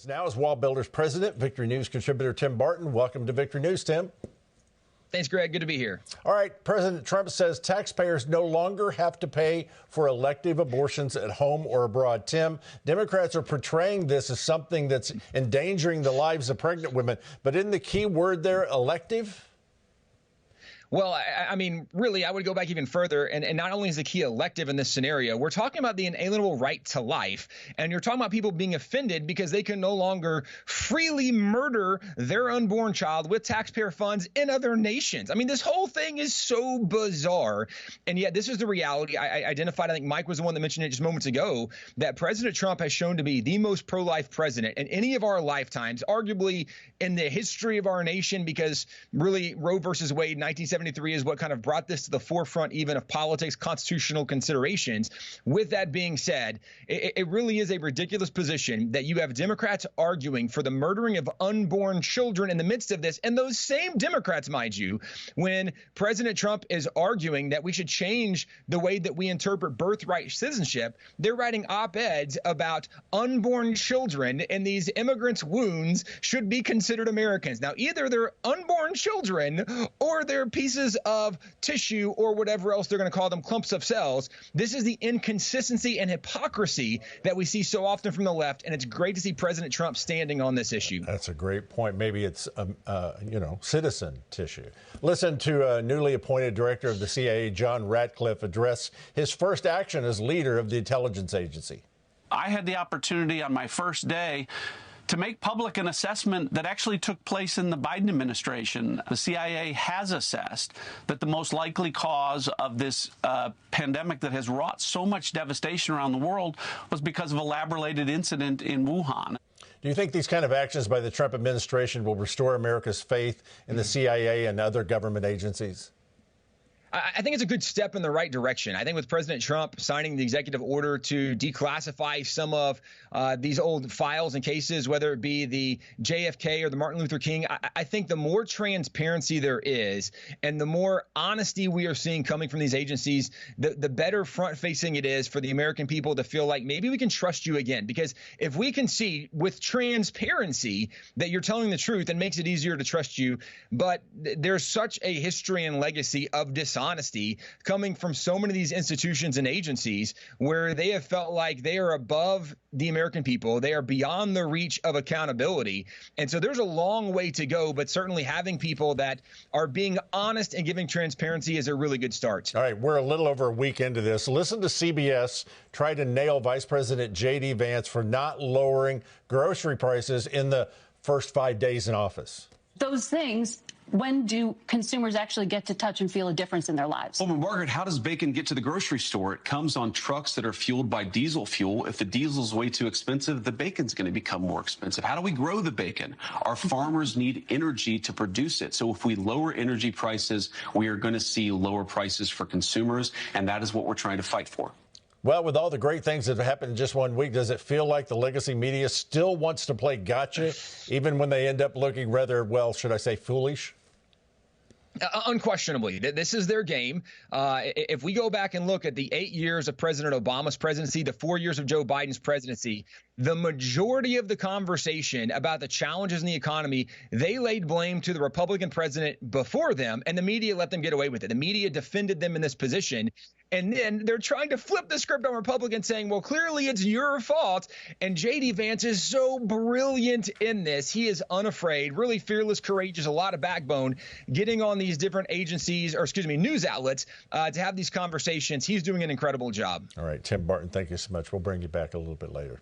Now is Wall Builders president, Victory News contributor Tim Barton. Welcome to Victory News, Tim. Thanks, Greg. Good to be here. All right. President Trump says taxpayers no longer have to pay for elective abortions at home or abroad. Tim, Democrats are portraying this as something that's endangering the lives of pregnant women. But isn't the key word there elective? Well, I mean, really, I would go back even further. And not only is the key elective in this scenario, we're talking about the inalienable right to life. And you're talking about people being offended because they can no longer freely murder their unborn child with taxpayer funds in other nations. I mean, this whole thing is so bizarre. And yet this is the reality. I identified, I think Mike was the one that mentioned it just moments ago, that President Trump has shown to be the most pro-life president in any of our lifetimes, arguably in the history of our nation, because really Roe versus Wade, 1973 is what kind of brought this to the forefront even of politics, constitutional considerations. With that being said, it really is a ridiculous position that you have Democrats arguing for the murdering of unborn children in the midst of this. And those same Democrats, mind you, when President Trump is arguing that we should change the way that we interpret birthright citizenship, they're writing op-eds about unborn children and these immigrants' wounds should be considered Americans. Now, either they're unborn children or they're pieces of tissue or whatever else they're going to call them, clumps of cells. This is the inconsistency and hypocrisy that we see so often from the left, and it's great to see President Trump standing on this issue. That's a great point. Maybe it's, citizen tissue. Listen to newly appointed director of the CIA, John Ratcliffe, address his first action as leader of the intelligence agency. I had the opportunity on my first day to make public an assessment that actually took place in the Biden administration. The CIA has assessed that the most likely cause of this pandemic that has wrought so much devastation around the world was because of a lab-related incident in Wuhan. Do you think these kind of actions by the Trump administration will restore America's faith in the CIA and other government agencies? I think it's a good step in the right direction. I think with President Trump signing the executive order to declassify some of these old files and cases, whether it be the JFK or the Martin Luther King, I think the more transparency there is and the more honesty we are seeing coming from these agencies, the better front facing it is for the American people to feel like maybe we can trust you again. Because if we can see with transparency that you're telling the truth, it makes it easier to trust you. But there's such a history and legacy of dishonesty coming from so many of these institutions and agencies where they have felt like they are above the American people. They are beyond the reach of accountability. And so there's a long way to go, but certainly having people that are being honest and giving transparency is a really good start. All right, we're a little over a week into this. Listen to CBS try to nail Vice President J.D. Vance for not lowering grocery prices in the first 5 days in office. Those things, when do consumers actually get to touch and feel a difference in their lives? Well, Margaret, how does bacon get to the grocery store? It comes on trucks that are fueled by diesel fuel. If the diesel's way too expensive, the bacon's going to become more expensive. How do we grow the bacon? Our farmers need energy to produce it. So if we lower energy prices, we are going to see lower prices for consumers, and that is what we're trying to fight for. Well, with all the great things that have happened in just 1 week, does it feel like the legacy media still wants to play gotcha, even when they end up looking rather, well, should I say foolish? Unquestionably, this is their game. If we go back and look at the 8 years of President Obama's presidency, the 4 years of Joe Biden's presidency, the majority of the conversation about the challenges in the economy, they laid blame to the Republican president before them, and the media let them get away with it. The media defended them in this position. And then they're trying to flip the script on Republicans saying, well, clearly it's your fault. And J.D. Vance is so brilliant in this. He is unafraid, really fearless, courageous, a lot of backbone, getting on these different agencies or, news outlets to have these conversations. He's doing an incredible job. All right. Tim Barton, thank you so much. We'll bring you back a little bit later.